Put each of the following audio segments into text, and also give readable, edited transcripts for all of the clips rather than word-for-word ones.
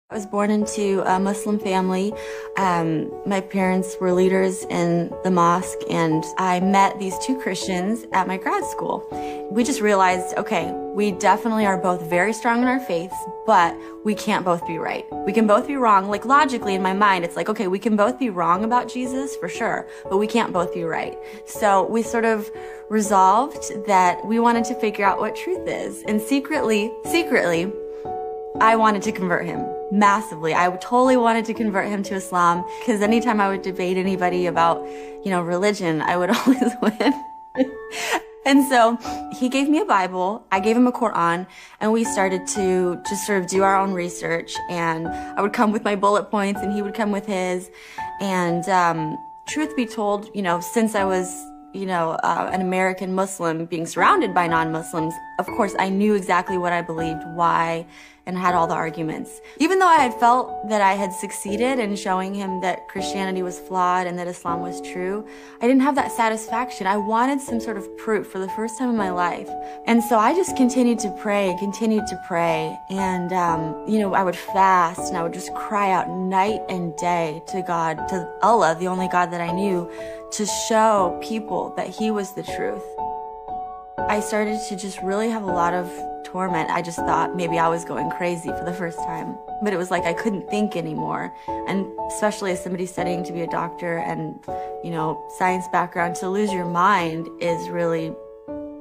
I was born into a Muslim family. My parents were leaders in the mosque, and I met these two Christians at my grad school. We just realized, okay, we definitely are both very strong in our faiths, but we can't both be right. We can both be wrong. Like logically in my mind, it's like, okay, we can both be wrong about Jesus for sure, but we can't both be right. So we sort of resolved that we wanted to figure out what truth is. And secretly, I wanted to convert him massively. I totally wanted to convert him to Islam because anytime I would debate anybody about, religion, I would always win. And so he gave me a Bible, I gave him a Quran, and we started to just sort of do our own research. And I would come with my bullet points and he would come with his. And truth be told, since I was an American Muslim being surrounded by non-Muslims, of course, I knew exactly what I believed, why, and had all the arguments. Even though I had felt that I had succeeded in showing him that Christianity was flawed and that Islam was true, I didn't have that satisfaction. I wanted some sort of proof for the first time in my life. And so I just continued to pray. And, I would fast and I would just cry out night and day to God, to Allah, the only God that I knew, to show people that he was the truth. I started to just really have a lot of torment. I just thought maybe I was going crazy for the first time. But it was like I couldn't think anymore. And especially as somebody studying to be a doctor and, science background, to lose your mind is really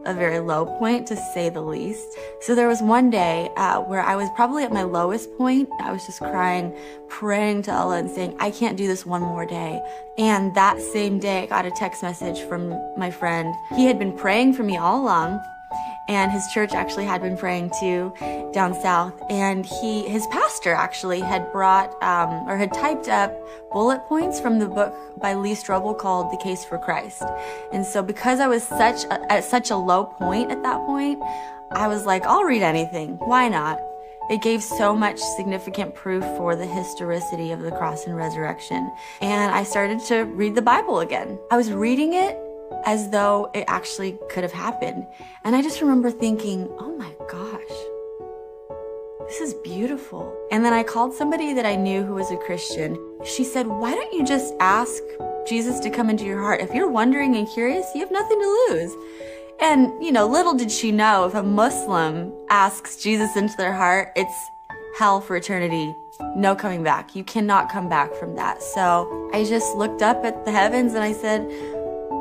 a very low point, to say the least. So there was one day where I was probably at my lowest point. I was just crying, praying to Allah and saying, I can't do this one more day. And that same day, I got a text message from my friend. He had been praying for me all along, and his church actually had been praying too down south. And his pastor actually had brought had typed up bullet points from the book by Lee Strobel called The Case for Christ. And so because I was at such a low point at that point, I was like, I'll read anything. Why not? It gave so much significant proof for the historicity of the cross and resurrection. And I started to read the Bible again. I was reading it as though it actually could have happened. And I just remember thinking, oh my gosh, this is beautiful. And then I called somebody that I knew who was a Christian. She said, why don't you just ask Jesus to come into your heart? If you're wondering and curious, you have nothing to lose. And, little did she know, if a Muslim asks Jesus into their heart, it's hell for eternity. No coming back. You cannot come back from that. So I just looked up at the heavens and I said,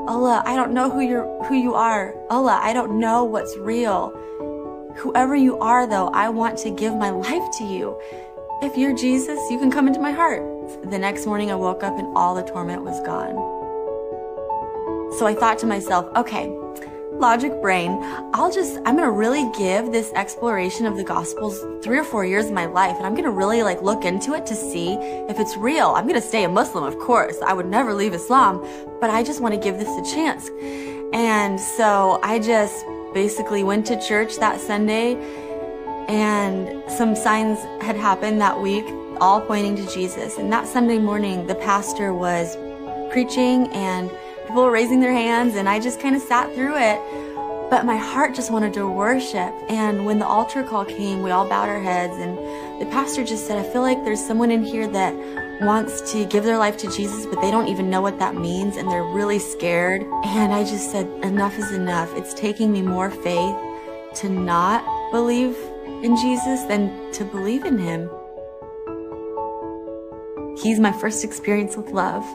Allah, I don't know who you are. Allah, I don't know what's real. Whoever you are, though, I want to give my life to you. If you're Jesus, you can come into my heart. The next morning I woke up and all the torment was gone. So I thought to myself, okay, logic brain, I'm going to really give this exploration of the Gospels 3 or 4 years of my life, and I'm going to really look into it to see if it's real. I'm going to stay a Muslim, of course. I would never leave Islam, but I just want to give this a chance. And so I just basically went to church that Sunday, and some signs had happened that week, all pointing to Jesus. And that Sunday morning, the pastor was preaching and people were raising their hands, and I just kind of sat through it. But my heart just wanted to worship. And when the altar call came, we all bowed our heads, and the pastor just said, I feel like there's someone in here that wants to give their life to Jesus, but they don't even know what that means, and they're really scared. And I just said, enough is enough. It's taking me more faith to not believe in Jesus than to believe in him. He's my first experience with love.